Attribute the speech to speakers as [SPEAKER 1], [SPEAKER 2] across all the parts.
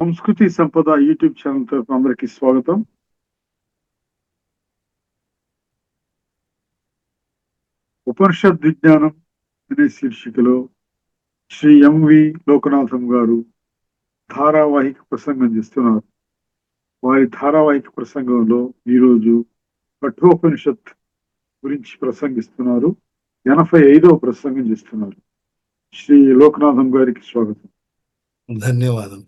[SPEAKER 1] సంస్కృతి సంపద YouTube channel తరఫు అందరికీ స్వాగతం. ఉపనిషద్ విజ్ఞానం అనే శీర్షికలో శ్రీ ఎంవి లోకనాథం గారు ధారావాహిక ప్రసంగం చేస్తున్నారు. వారి ధారావాహిక ప్రసంగంలో ఈరోజు కఠోపనిషత్ గురించి ప్రసంగిస్తున్నారు. 85వ ప్రసంగం చేస్తున్నారు. శ్రీ లోకనాథం గారికి స్వాగతం.
[SPEAKER 2] ధన్యవాదం.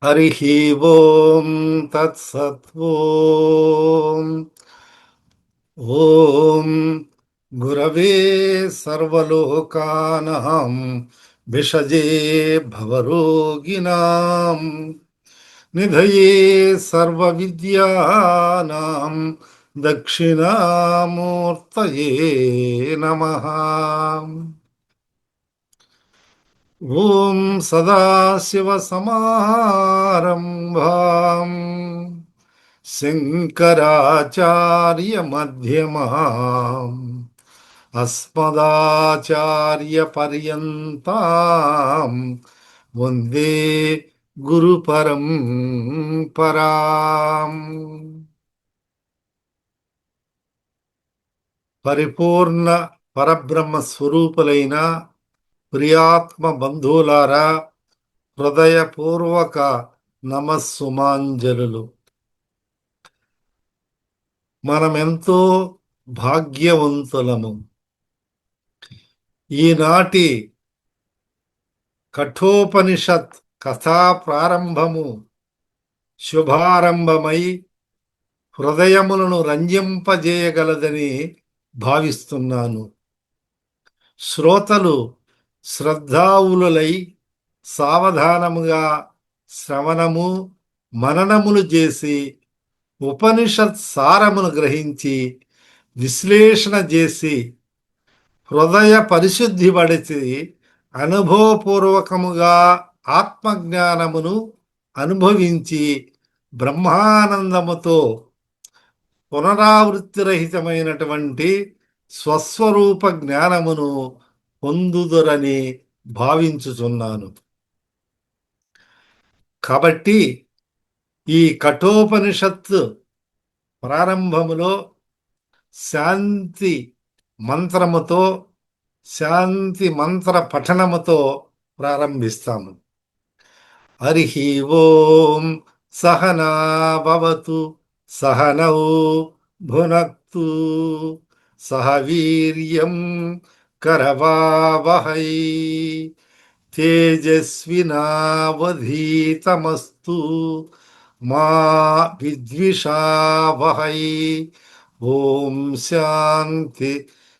[SPEAKER 2] హరి ఓం తత్సత్. ఓం గురవే సర్వలోకానాం విషజే భవరోగిణాం నిధయే సర్వవిద్యానాం దక్షిణామూర్తయే నమః. ఓం సదాశివసమారంభాం శంకరాచార్యమధ్యమాం అస్మదాచార్యపర్యంతాం వందే గురుపరంపరాం. పరిపూర్ణ పరబ్రహ్మ స్వరూపులైన ప్రియాత్మ బంధువులారా, హృదయపూర్వక నమస్సుమాంజలులు. మనమెంతో భాగ్యవంతులము. ఈనాటి కఠోపనిషత్ కథా ప్రారంభము శుభారంభమై హృదయములను రంజింపజేయగలదని భావిస్తున్నాను. శ్రోతలు శ్రద్ధావులై సావధానముగా శ్రవణము మననములు చేసి ఉపనిషత్ సారమును గ్రహించి విశ్లేషణ చేసి హృదయ పరిశుద్ధి పడిచి అనుభవపూర్వకముగా ఆత్మజ్ఞానమును అనుభవించి బ్రహ్మానందముతో పునరావృత్తిరహితమైనటువంటి స్వస్వరూప జ్ఞానమును పొందుదురని భావించుచున్నాను. కాబట్టి ఈ కఠోపనిషత్తు ప్రారంభములో శాంతి మంత్రముతో, శాంతి మంత్ర పఠనముతో ప్రారంభిస్తాము. హరి ఓం సహనా భవతు సహనౌ భునక్తు సహ వీర్యం కరవావహై తేజస్వినావధీతమస్తు మా విద్విషావహై. ఓం శాంతి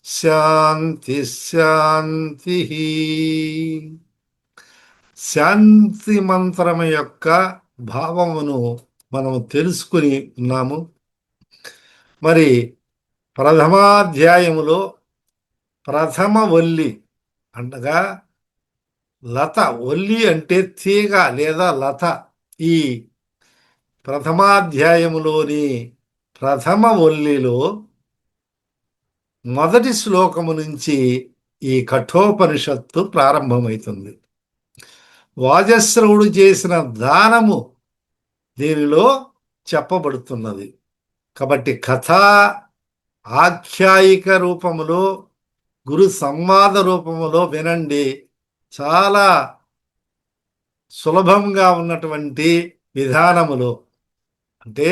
[SPEAKER 2] శాంతి శాంతి. శాంతి మంత్రం యొక్క భావమును మనం తెలుసుకుని ఉన్నాము. మరి ప్రథమాధ్యాయములో ప్రథమ వల్లి అనగా లత, వల్లి అంటే తీగ లేదా లత. ఈ ప్రథమాధ్యాయములోని ప్రథమ వల్లిలో మొదటి శ్లోకము నుంచి ఈ కఠోపనిషత్తు ప్రారంభమవుతుంది. వాజశ్రవుడు చేసిన దానము దీనిలో చెప్పబడుతున్నది. కాబట్టి కథా ఆఖ్యాయిక రూపములో, గురు సంవాద రూపములో వినండి. చాలా సులభంగా ఉన్నటువంటి విధానములో, అంటే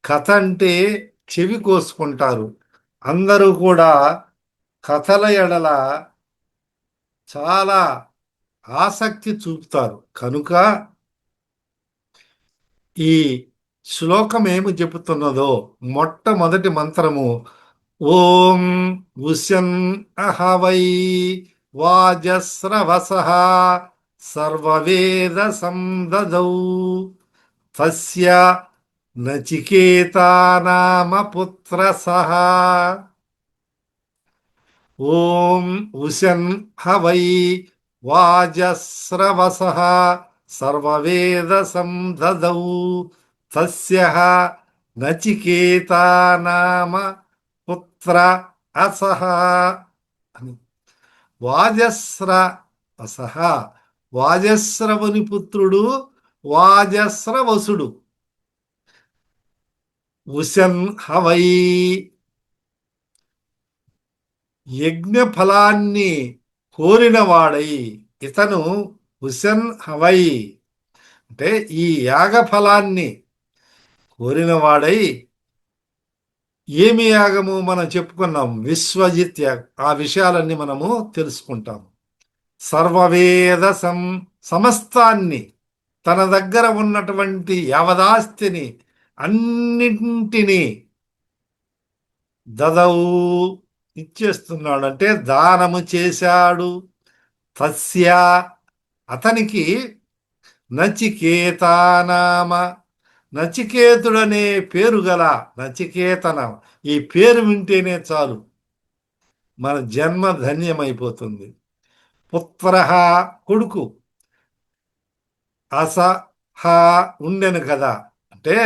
[SPEAKER 2] కథ అంటే చెవి కోసుకుంటారు. అందరూ కూడా కథల ఎడల చాలా ఆసక్తి చూపుతారు. కనుక ఈ శ్లోకం ఏమి చెబుతున్నదో మొట్టమొదటి మంత్రము ఓం ఉశన్ అహవై వాజస్రవసః సర్వవేద సందదౌ తస్య నచికేతా నామ పుత్రసః. ఓం ఉశన్ హవై వాజస్రవసః సర్వవేద సందదౌ తస్యః నచికేతా నామ పుత్ర అసహ అని. వాజస్రవసః, వాజస్రవుని పుత్రుడు వాజస్రవసుడు. ఉశన్ హవై, యజ్ఞ ఫలాన్ని కోరినవాడై. ఇతను ఉశన్ హవై అంటే ఈ యాగ ఫలాన్ని కోరినవాడై. ఏమి యాగము మనం చెప్పుకున్నాం, విశ్వజిత్ యాగం. ఆ విషయాలన్నీ మనము తెలుసుకుంటాం. సర్వవేద సమస్తాన్ని, తన దగ్గర ఉన్నటువంటి యావదాస్తిని అన్నింటినీ దదౌ ఇచ్చేస్తున్నాడు, అంటే దానము చేశాడు. తస్య అతనికి నచికేతానామ, నచికేతుడనే పేరు గల నచికేతనం. ఈ పేరు వింటేనే చాలు మన జన్మ ధన్యమైపోతుంది. పుత్ర కొడుకు, అసహ ఉండెను కదా. అంటే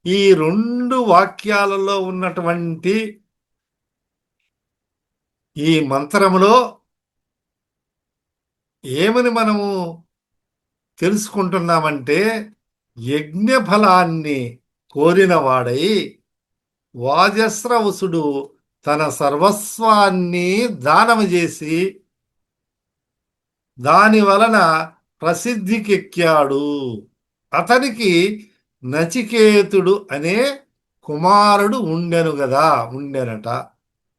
[SPEAKER 2] ఈ రెండు వాక్యాలలో ఉన్నటువంటి ఈ మంత్రములో ఏమని మనము తెలుసుకుంటున్నామంటే, యజ్ఞ ఫలాన్ని కోరినవాడై వాజస్రవసుడు తన సర్వస్వాన్ని దానము చేసి దాని వలన ప్రసిద్ధికెక్కాడు. అతనికి నచికేతుడు అనే కుమారుడు ఉండెను గదా, ఉండెనట.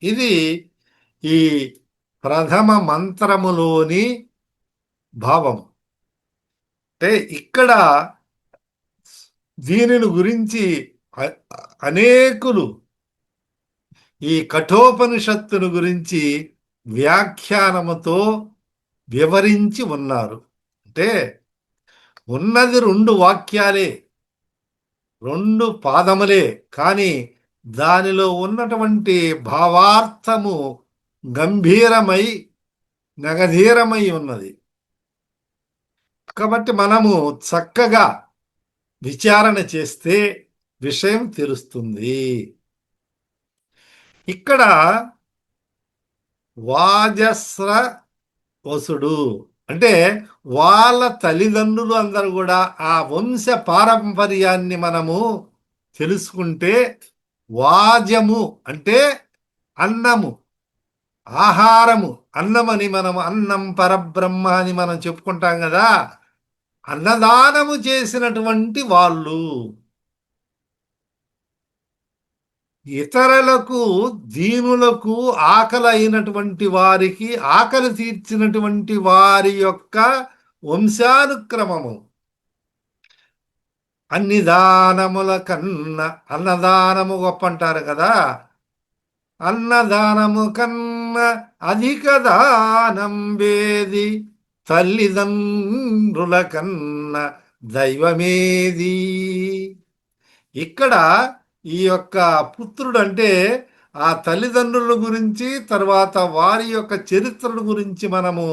[SPEAKER 2] ఇది ఈ ప్రథమ మంత్రములోని భావం. అంటే ఇక్కడ దీనిని గురించి అనేకులు ఈ కఠోపనిషత్తును గురించి వ్యాఖ్యానముతో వివరించి ఉన్నారు. అంటే ఉన్నది రెండు వాక్యాలే, రెండు పాదములే, కానీ దానిలో ఉన్నటువంటి భావార్థము గంభీరమై నగధీరమై ఉన్నది. కాబట్టి మనము చక్కగా విచారణ చేస్తే విషయం తెలుస్తుంది. ఇక్కడ వాజస్ర వసుడు అంటే వాళ్ళ తల్లిదండ్రులు అందరూ కూడా ఆ వంశ పారంపర్యాన్ని మనము తెలుసుకుంటే, వాజము అంటే అన్నము, ఆహారము. అన్నమని మనం అన్నం పరబ్రహ్మ అని మనం చెప్పుకుంటాం కదా. అన్నదానము చేసినటువంటి వాళ్ళు, ఇతరులకు దీనులకు ఆకలి అయినటువంటి వారికి ఆకలి తీర్చినటువంటి వారి యొక్క వంశానుక్రమము. అన్ని దానముల కన్నా అన్నదానము గొప్ప అంటారు కదా. అన్నదానము కన్నా అధిక దానం వేది, తల్లిదండ్రుల కన్నా దైవమేది. ఇక్కడ ఈ యొక్క పుత్రుడు అంటే ఆ తల్లిదండ్రుల గురించి, తర్వాత వారి యొక్క చరిత్రల గురించి మనము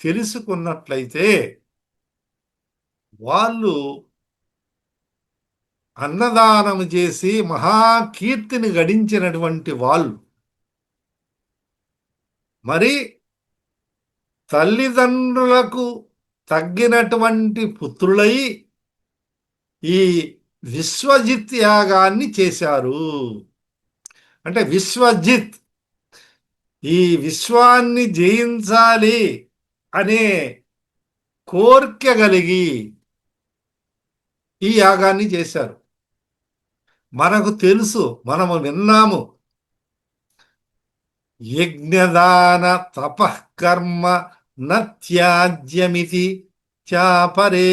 [SPEAKER 2] తెలుసుకున్నట్లయితే, వాళ్ళు అన్నదానము చేసి మహాకీర్తిని గడించినటువంటి వాళ్ళు. మరి తల్లిదండ్రులకు తగ్గినటువంటి పుత్రులై ఈ విశ్వజిత్ యాగాన్ని చేశారు. అంటే విశ్వజిత్ ఈ విశ్వాన్ని జయించాలి అనే కోరిక కలిగి ఈ యాగాన్ని చేశారు. మనకు తెలుసు, మనము విన్నాము, యజ్ఞదాన తపఃకర్మ నత్యాజ్యమితి చాపరే.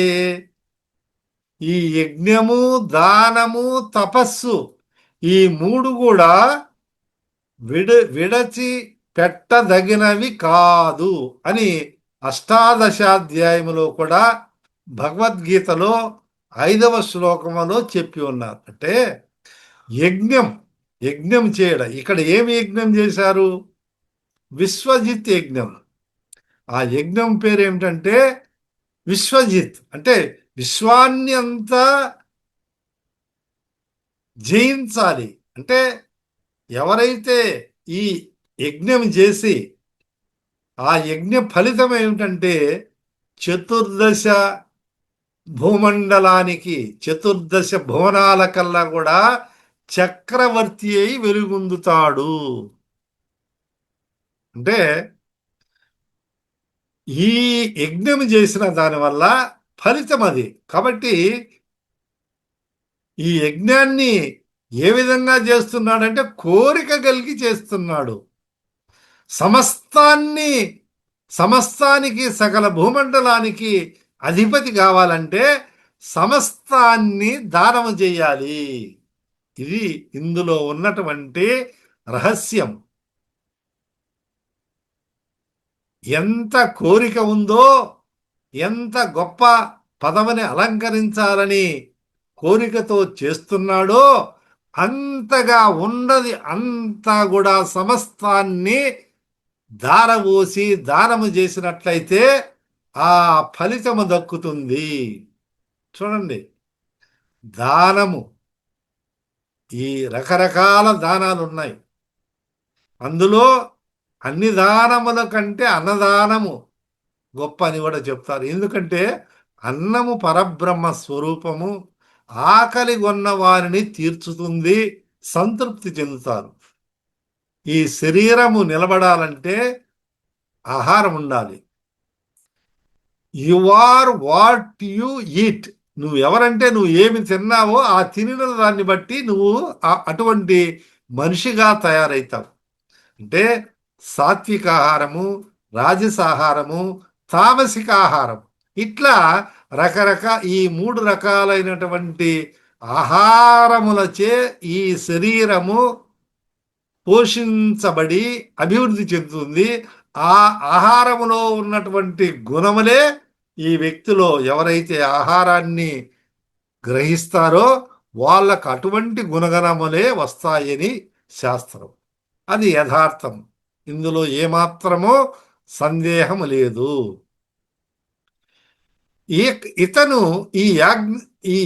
[SPEAKER 2] ఈ యజ్ఞము, దానము, తపస్సు ఈ మూడు కూడా విడచి పెట్టదగినవి కాదు అని అష్టాదశాధ్యాయములో కూడా భగవద్గీతలో 5వ శ్లోకములో చెప్పి ఉన్నారు. అంటే యజ్ఞం చేయడం. ఇక్కడ ఏమి యజ్ఞం చేశారు? విశ్వజిత్ యజ్ఞం. ఆ యజ్ఞం పేరు ఏమిటంటే విశ్వజిత్. అంటే విశ్వాన్ని అంతా జయించాలి. అంటే ఎవరైతే ఈ యజ్ఞం చేసి ఆ యజ్ఞ ఫలితం ఏమిటంటే చతుర్దశ భూమండలానికి, చతుర్దశ భువనాల కల్లా కూడా చక్రవర్తి అయి వెలుగొందుతాడు. అంటే ఈ యజ్ఞం చేసిన దానివల్ల ఫలితం అది. కాబట్టి ఈ యజ్ఞాన్ని ఏ విధంగా చేస్తున్నాడంటే కోరిక కలిగి చేస్తున్నాడు. సమస్తాన్ని, సమస్తానికి, సకల భూమండలానికి అధిపతి కావాలంటే సమస్తాన్ని దానము చేయాలి. ఇది ఇందులో ఉన్నటువంటి రహస్యం. ఎంత కోరిక ఉందో, ఎంత గొప్ప పదవిని అలంకరించాలని కోరికతో చేస్తున్నాడో అంతగా ఉన్నది అంతా కూడా సమస్తాన్ని దారవోసి దానము చేసినట్లయితే ఆ ఫలితము దక్కుతుంది. చూడండి, దానము, ఈ రకరకాల దానాలు ఉన్నాయి. అందులో అన్ని దానముల కంటే అన్నదానము గొప్ప అని కూడా చెప్తారు. ఎందుకంటే అన్నము పరబ్రహ్మ స్వరూపము, ఆకలి కొన్న వారిని తీర్చుతుంది, సంతృప్తి చెందుతారు. ఈ శరీరము నిలబడాలంటే ఆహారం ఉండాలి. You are what you eat. నువ్వు ఎవరంటే నువ్వు ఏమి తిన్నావో ఆ తినిన దాన్ని బట్టి నువ్వు అటువంటి మనిషిగా తయారవుతావు. అంటే సాత్విక ఆహారము, రాజసాహారము, తామసిక ఆహారం, ఇట్లా ఈ 3 రకాలైనటువంటి ఆహారములచే ఈ శరీరము పోషించబడి అభివృద్ధి చెందుతుంది. ఆ ఆహారములో ఉన్నటువంటి గుణములే ఈ వ్యక్తిలో ఎవరైతే ఆహారాన్ని గ్రహిస్తారో వాళ్ళకు అటువంటి గుణగణములే వస్తాయని శాస్త్రం. అది యథార్థం. ఇందులో ఏమాత్రమో సందేహం లేదు. ఇతను ఈ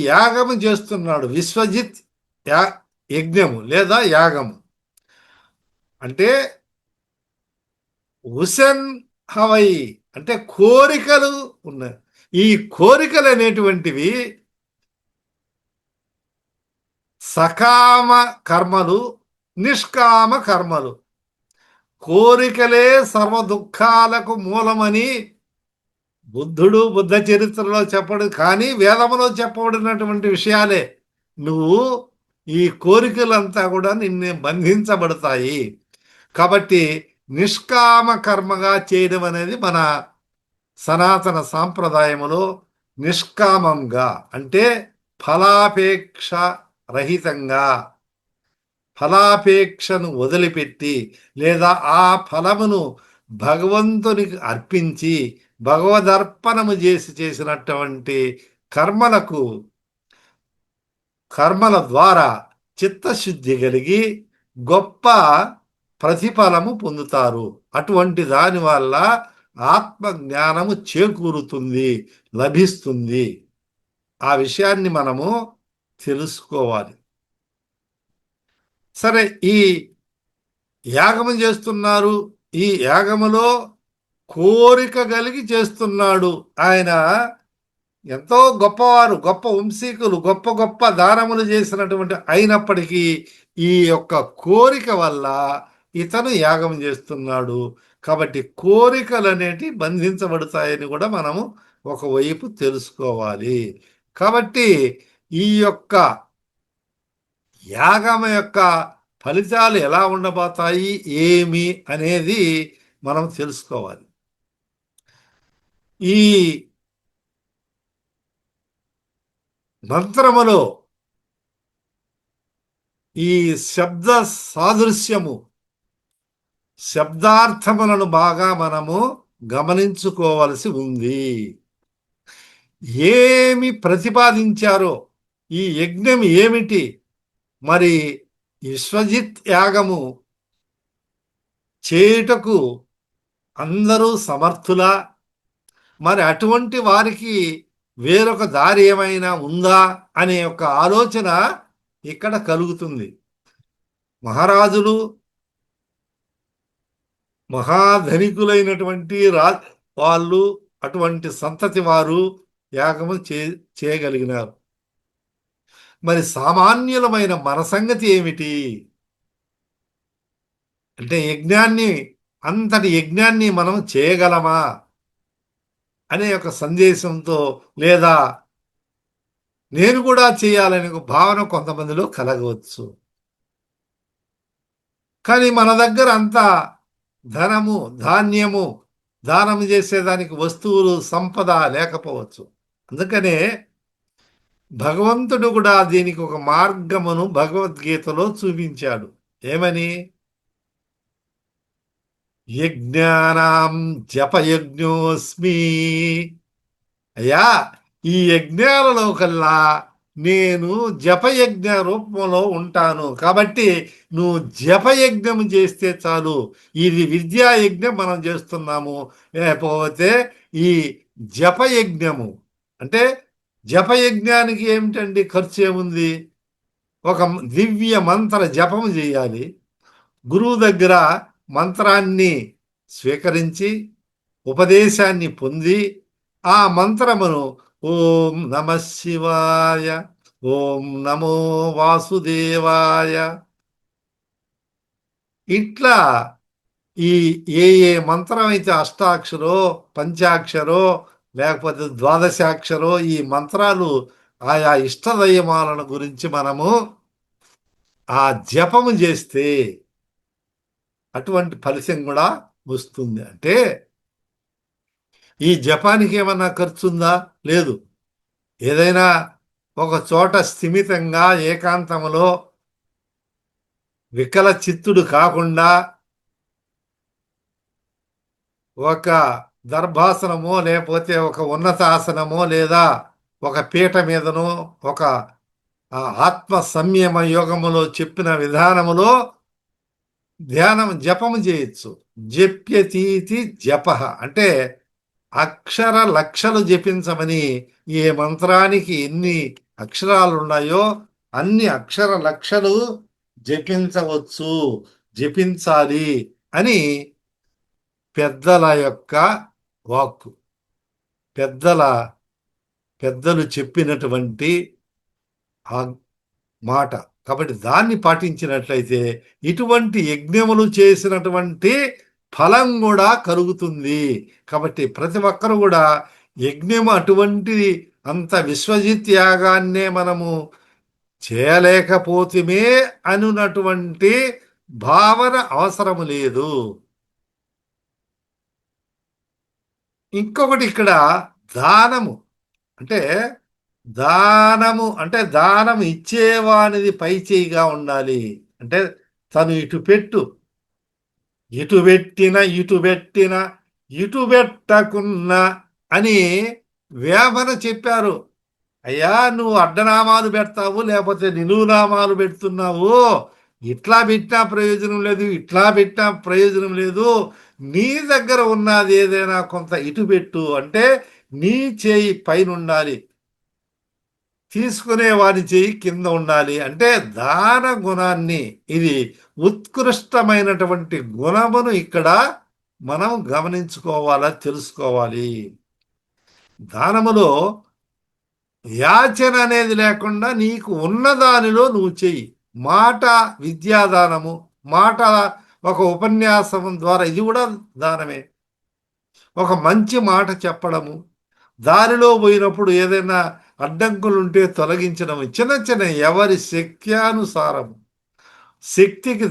[SPEAKER 2] యాగము చేస్తున్నాడు. విశ్వజిత్ యజ్ఞము లేదా యాగము అంటే హుసెన్ హవై అంటే కోరికలు ఉన్నాయి. ఈ కోరికలు అనేటువంటివి సకామ కర్మలు, నిష్కామ కర్మలు. కోరికలే సర్వ దుఃఖాలకు మూలమని బుద్ధుడు బుద్ధ చరిత్రలో చెప్పడు, కానీ వేదములో చెప్పబడినటువంటి విషయాలే. నువ్వు ఈ కోరికలంతా కూడా నిన్ను బంధించబడతాయి. కాబట్టి నిష్కామ కర్మగా చేయడం అనేది మన సనాతన సాంప్రదాయములో నిష్కామంగా అంటే ఫలాపేక్ష రహితంగా, ఫలాపేక్షను వదిలిపెట్టి లేదా ఆ ఫలమును భగవంతునికి అర్పించి భగవదర్పణము చేసినటువంటి కర్మల ద్వారా చిత్తశుద్ధి కలిగి గొప్ప ప్రతిఫలము పొందుతారు. అటువంటి దాని వల్ల ఆత్మజ్ఞానము చేకూరుతుంది, లభిస్తుంది. ఆ విషయాన్ని మనము తెలుసుకోవాలి. సరే, ఈ యాగము చేస్తున్నారు. ఈ యాగములో కోరిక కలిగి చేస్తున్నాడు. ఆయన ఎంతో గొప్పవారు, గొప్ప వంశీకులు, గొప్ప గొప్ప దానములు చేసినటువంటి అయినప్పటికీ ఈ యొక్క కోరిక వల్ల ఇతను యాగం చేస్తున్నాడు. కాబట్టి కోరికలు అనేటి బంధించబడతాయని కూడా మనము ఒకవైపు తెలుసుకోవాలి. కాబట్టి ఈ యొక్క యాగం యొక్క ఫలితాలు ఎలా ఉండబోతాయి, ఏమి అనేది మనం తెలుసుకోవాలి. ఈ మంత్రములో ఈ శబ్ద సాదృశ్యము, శబ్దార్థములను బాగా మనము గమనించుకోవలసి ఉంది. ఏమి ప్రతిపాదించారో, ఈ యజ్ఞం ఏమిటి, మరి విశ్వజిత్ యాగము చేయుటకు అందరూ సమర్థులా? మరి అటువంటి వారికి వేరొక దారి ఏమైనా ఉందా అనే ఒక ఆలోచన ఇక్కడ కలుగుతుంది. మహారాజులు, మహాధనికులైనటువంటి వాళ్ళు, అటువంటి సంతతి వారు యాగము చేయగలిగినారు. మరి సామాన్యులమైన మన సంగతి ఏమిటి అంటే, అంతటి యజ్ఞాన్ని మనం చేయగలమా అనే ఒక సందేశంతో, లేదా నేను కూడా చేయాలనే భావన కొంతమందిలో కలగవచ్చు. కానీ మన దగ్గర అంత ధనము, ధాన్యము, దానం చేసేదానికి వస్తువులు, సంపద లేకపోవచ్చు. అందుకనే భగవంతుడు కూడా దీనికి ఒక మార్గమును భగవద్గీతలో చూపించాడు. ఏమని? యజ్ఞానాం జపయజ్ఞోస్మి. అయ్యా, ఈ యజ్ఞాలలో కల్లా నేను జపయజ్ఞ రూపంలో ఉంటాను. కాబట్టి నువ్వు జపయజ్ఞం చేస్తే చాలు. ఇది విద్యాయజ్ఞం మనం చేస్తున్నాము. లేకపోతే ఈ జపయజ్ఞము అంటే, జపయజ్ఞానికి ఏమిటండి ఖర్చు ఏముంది? ఒక దివ్య మంత్ర జపము చేయాలి. గురువు దగ్గర మంత్రాన్ని స్వీకరించి, ఉపదేశాన్ని పొంది, ఆ మంత్రమును ఓం నమ శివాయ, ఓం నమో వాసుదేవాయ, ఇట్లా ఈ ఏ మంత్రం అయితే అష్టాక్షరో, పంచాక్షరో, లేకపోతే ద్వాదశాక్షరో, ఈ మంత్రాలు ఆయా ఇష్టదైవాలను గురించి మనము ఆ జపము చేస్తే అటువంటి ఫలితం కూడా వస్తుంది. అంటే ఈ జపానికి ఏమన్నా ఖర్చు ఉందా? లేదు. ఏదైనా ఒక చోట స్థిమితంగా ఏకాంతములో వికల చిత్తుడు కాకుండా ఒక దర్భాసనమో, లేకపోతే ఒక ఉన్నతాసనమో, లేదా ఒక పీట మీదనో, ఒక ఆత్మ సంయమ యోగములో చెప్పిన విధానములో ధ్యానం, జపము చేయొచ్చు. జప్యతీతి జప అంటే అక్షర లక్షలు జపించమని, ఏ మంత్రానికి ఎన్ని అక్షరాలు ఉన్నాయో అన్ని అక్షర లక్షలు జపించవచ్చు, జపించాలి అని పెద్దల యొక్క వాక్కు. పెద్దలు చెప్పినటువంటి ఆ మాట. కాబట్టి దాన్ని పాటించినట్లయితే ఇటువంటి యజ్ఞములు చేసినటువంటి ఫలం కూడా కలుగుతుంది. కాబట్టి ప్రతి ఒక్కరు కూడా యజ్ఞము అటువంటి అంత విశ్వజిత్ యాగాన్నే మనము చేయలేకపోతేమే అనున్నటువంటి భావన అవసరము లేదు. ఇంకొకటి ఇక్కడ దానము అంటే, దానం ఇచ్చేవానిది పై చేయిగా ఉండాలి. అంటే తను ఇటు పెట్టు, ఇటు పెట్టిన ఇటు పెట్టకున్నా అని వేమన చెప్పారు. అయ్యా, నువ్వు అడ్డనామాలు పెడతావు, లేకపోతే నిలువునామాలు పెడుతున్నావు, ఇట్లా పెట్టినా ప్రయోజనం లేదు, ఇట్లా పెట్టినా ప్రయోజనం లేదు. నీ దగ్గర ఉన్నది ఏదైనా కొంత ఇటు పెట్టు అంటే నీ చేయి పైన ఉండాలి, తీసుకునే వారి చేయి కింద ఉండాలి. అంటే దాన గుణాన్ని, ఇది ఉత్కృష్టమైనటువంటి గుణమును ఇక్కడ మనం గమనించుకోవాలా, తెలుసుకోవాలి. దానములో యాచన అనేది లేకుండా నీకు ఉన్నదానిలో నువ్వు చెయ్యి. మాట విద్యాదానము, మాట ఒక ఉపన్యాసం ద్వారా, ఇది కూడా దానమే. ఒక మంచి మాట చెప్పడము, దారిలో పోయినప్పుడు ఏదైనా అడ్డంకులుంటే తొలగించడం, చిన్న చిన్న ఎవరి శక్త్యానుసారము, శక్తికి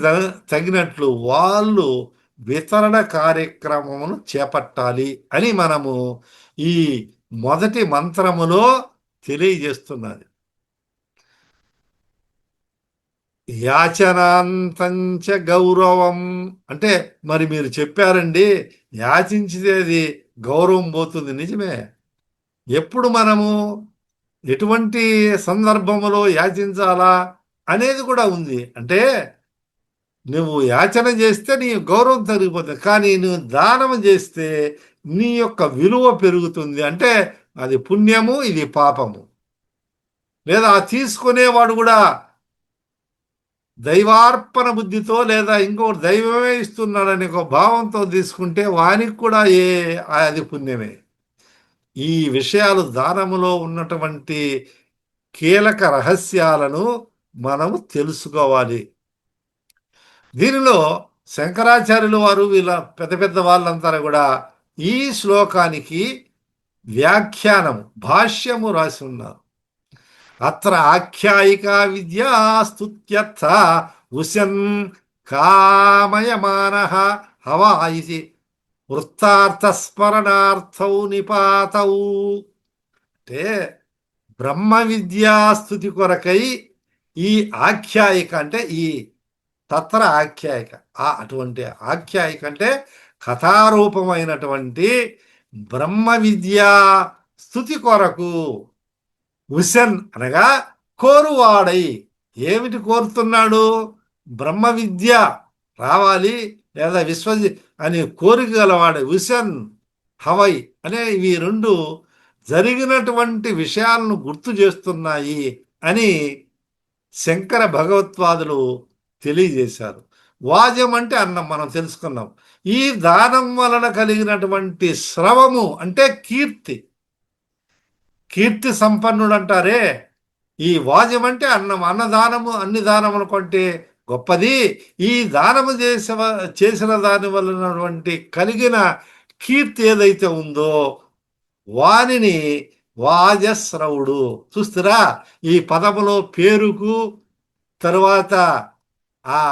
[SPEAKER 2] తగినట్లు వాళ్ళు వితరణ కార్యక్రమమును చేపట్టాలి అని మనము ఈ మొదటి మంత్రములో తెలియజేస్తున్నది. యాచనాంతంచ గౌరవం అంటే, మరి మీరు చెప్పారండి యాచించేది గౌరవం పోతుంది. నిజమే. ఎప్పుడు మనము ఎటువంటి సందర్భములో యాచించాలా అనేది కూడా ఉంది. అంటే నువ్వు యాచన చేస్తే నీ గౌరవం తరిగిపోతుంది, కానీ నువ్వు దానం చేస్తే నీ యొక్క విలువ పెరుగుతుంది. అంటే అది పుణ్యము, ఇది పాపము. లేదా తీసుకునేవాడు కూడా దైవార్పణ బుద్ధితో లేదా ఇంకొకటి దైవమే ఇస్తున్నాడనే ఒక భావంతో తీసుకుంటే వానికి కూడా అది పుణ్యమే. ఈ విషయాలు దానములో ఉన్నటువంటి కీలక రహస్యాలను మనము తెలుసుకోవాలి. దీనిలో శంకరాచార్యులు వారు వీళ్ళ పెద్ద పెద్ద వాళ్ళంతా కూడా ఈ శ్లోకానికి వ్యాఖ్యానము, భాష్యము రాసి ఉన్నారు. అత్ర ఆఖ్యాయికా విద్యా స్తుత్యర్థ ఉశన్ కామయమానః హవా ఇది వృత్తార్థస్మరణార్థౌ నిపాతౌ. అంటే బ్రహ్మ విద్యా స్తుతి కొరకై ఈ ఆఖ్యాయిక అంటే ఈ తత్ర ఆఖ్యాయిక, అటువంటి ఆఖ్యాయిక అంటే కథారూపమైనటువంటి బ్రహ్మ విద్యా స్తుతి కొరకు ఉశన్ అనగా కోరువాడై. ఏమిటి కోరుతున్నాడు? బ్రహ్మ విద్య రావాలి లేదా విశ్వజి అని కోరిక గలవాడే ఉశన్ హవై అనే ఇవి రెండు జరిగినటువంటి విషయాలను గుర్తు చేస్తున్నాయి అని శంకర భగవత్పాదులు తెలియజేశారు. వాజం అంటే అన్నం మనం తెలుసుకున్నాం. ఈ దానం వలన కలిగినటువంటి స్రవము అంటే కీర్తి, కీర్తి సంపన్నుడు అంటారే. ఈ వాజం అంటే అన్నం, అన్నదానము అన్ని దానముల కంటే గొప్పది. ఈ దానము చేసిన దాని వలనటువంటి కలిగిన కీర్తి ఏదైతే ఉందో వానిని వాజస్రవుడు. చూస్తారా, ఈ పదములో పేరుకు తరువాత ఆ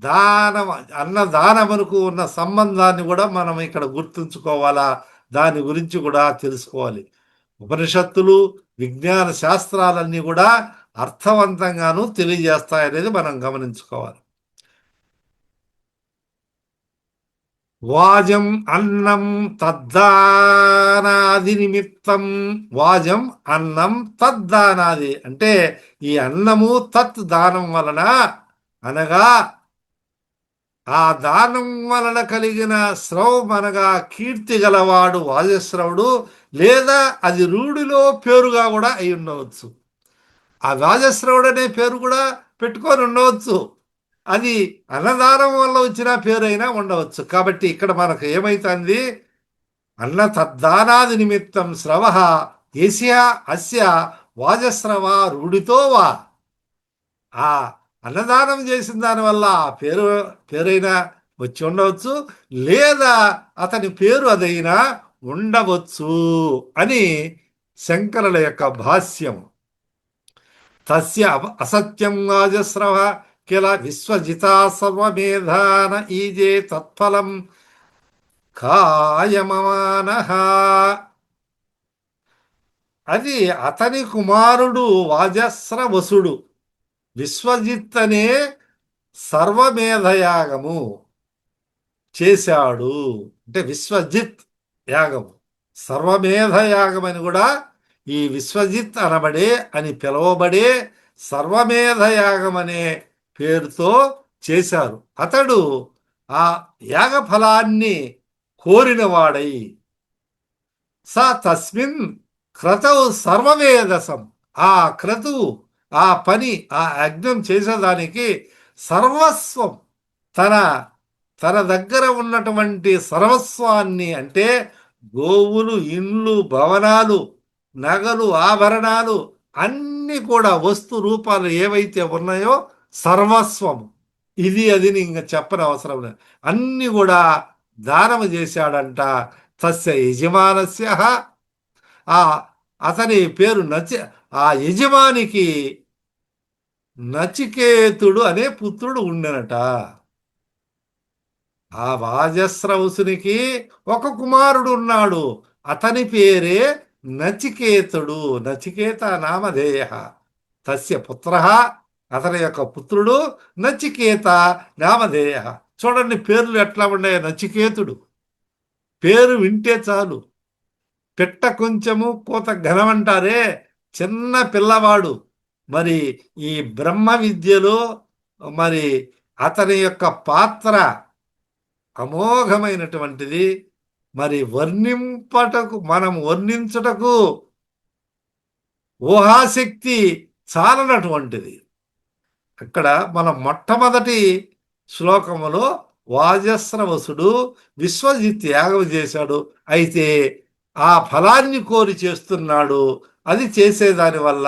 [SPEAKER 2] దానం అన్నదానమునకు ఉన్న సంబంధాన్ని కూడా మనం ఇక్కడ గుర్తుంచుకోవాలా, దాని గురించి కూడా తెలుసుకోవాలి. ఉపనిషత్తులు, విజ్ఞాన శాస్త్రాలన్నీ కూడా అర్థవంతంగాను తెలియజేస్తాయనేది మనం గమనించుకోవాలి. వాజం అన్నం తద్దానాది నిమిత్తం. వాజం అన్నం తద్దానాది అంటే ఈ అన్నము తత్ దానం వలన అనగా ఆ దానం వలన కలిగిన స్రవం అనగా కీర్తి గలవాడు వాజస్రవుడు, లేదా అది రూఢిలో పేరుగా కూడా అయి ఉండవచ్చు. ఆ వాజస్రవుడు అనే పేరు కూడా పెట్టుకొని ఉండవచ్చు, అది అన్నదానం వల్ల వచ్చిన పేరైనా ఉండవచ్చు. కాబట్టి ఇక్కడ మనకు ఏమైతుంది? అన్న తద్దానాది నిమిత్తం స్రవ ఏసియా అస్య వాజస్రవ రూఢితో వా. ఆ అన్నదానం చేసిన దానివల్ల ఆ పేరైనా వచ్చి ఉండవచ్చు, లేదా అతని పేరు అదైనా ఉండవచ్చు అని శంకరుల యొక్క భాష్యం. తస్య అసత్యం వాజస్రవ కిల విశ్వజితా సర్వమేధాన ఈజే తత్ఫలం కాయమానః. అది అతని కుమారుడు వాజస్రవసుడు విశ్వజిత్ అనే సర్వమేధయాగము చేశాడు. అంటే విశ్వజిత్ యాగము సర్వమేధయాగం అని కూడా ఈ విశ్వజిత్ అనబడే అని పిలువబడే సర్వమేధయాగం అనే పేరుతో చేశారు. అతడు ఆ యాగ ఫలాన్ని కోరినవాడై స తస్మిన్ క్రతౌ సర్వవేదసం. ఆ క్రతువు, ఆ పని, ఆ యజ్ఞం చేసేదానికి సర్వస్వం, తన తన దగ్గర ఉన్నటువంటి సర్వస్వాన్ని అంటే గోవులు, ఇండ్లు, భవనాలు, నగలు, ఆభరణాలు అన్ని కూడా వస్తు రూపాలు ఏవైతే ఉన్నాయో సర్వస్వము, ఇది అది ఇంకా చెప్పని అవసరం లేదు, అన్ని కూడా దానము చేశాడంట. తస్య యజమానస్య ఆ అతని పేరు ఆ యజమానికి నచికేతుడు అనే పుత్రుడు ఉండెనట. ఆ వాజస్రవసునికి ఒక కుమారుడు ఉన్నాడు, అతని పేరే నచికేతుడు. నచికేత నామధేయ తస్య పుత్ర. అతని యొక్క పుత్రుడు నచికేత నామధేయ. చూడండి పేర్లు ఎట్లా ఉన్నాయి. నచికేతుడు పేరు వింటే చాలు, పిట్ట కొంచెము కోత ఘనమంటారే, చిన్న పిల్లవాడు. మరి ఈ బ్రహ్మ విద్యలో మరి అతని యొక్క పాత్ర అమోఘమైనటువంటిది. మరి మనం వర్ణించుటకు ఊహాశక్తి చాలనటువంటిది. అక్కడ మనం మొట్టమొదటి శ్లోకములో వాజస్రవసుడు విశ్వజిత్ యాగం చేశాడు. అయితే ఆ ఫలాన్ని కోరి చేస్తున్నాడు. అది చేసేదాని వల్ల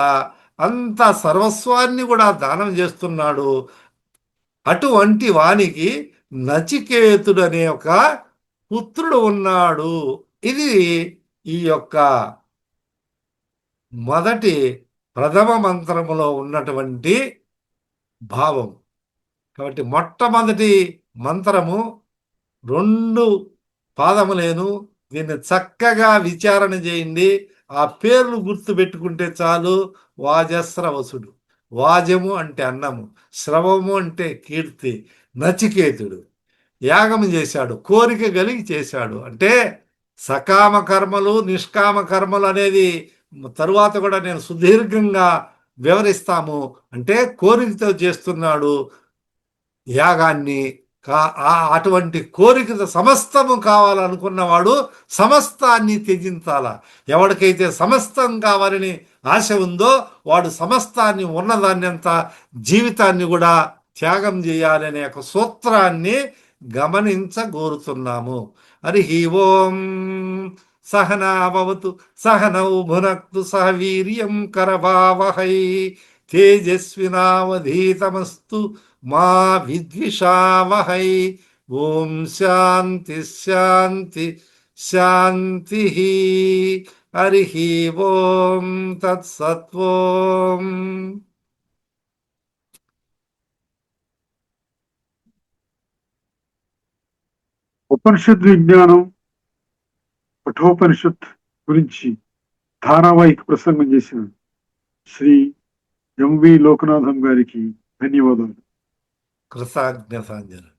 [SPEAKER 2] అంత సర్వస్వాన్ని కూడా దానం చేస్తున్నాడు. అటువంటి వానికి నచికేతుడు అనే ఒక పుత్రుడు ఉన్నాడు. ఇది ఈ యొక్క మొదటి ప్రథమ మంత్రములో ఉన్నటువంటి భావం. కాబట్టి మొట్టమొదటి మంత్రము 2 పాదములేను. దీన్ని చక్కగా విచారణ చేయండి. ఆ పేర్లు గుర్తు పెట్టుకుంటే చాలు. వాజస్రవసుడు, వాజము అంటే అన్నము, స్రవము అంటే కీర్తి. నచికేతుడు యాగం చేశాడు, కోరిక కలిగి చేశాడు. అంటే సకామ కర్మలు నిష్కామ కర్మలు అనేది తరువాత కూడా నేను సుదీర్ఘంగా వివరిస్తాము. అంటే కోరికతో చేస్తున్నాడు యాగాన్ని. అటువంటి కోరిక సమస్తము కావాలనుకున్నవాడు సమస్తాన్ని త్యజించాల. ఎవరికైతే సమస్తం కావాలని ఆశ ఉందో వాడు సమస్తాన్ని ఉన్నదాన్ని అంతా జీవితాన్ని కూడా త్యాగం చేయాలనే ఒక సూత్రాన్ని గమనించగోరుతున్నాము. హరి ఓం. సహనాభవతు సహనౌ భునక్తు సహ వీర్యం కరవావహై తేజస్వినావధీతమస్తు మా విద్విషావహై. ఓం శాంతి శాంతి శాంతి. హరి ఓం తత్సత్వం.
[SPEAKER 1] ఉపనిషత్ విజ్ఞానం కఠోపనిషత్ గురించి ధారావాహిక ప్రసంగం చేసిన శ్రీ ఎంవి లోకనాథం గారికి ధన్యవాదాలు.
[SPEAKER 2] కృతజ్ఞతాంజలి.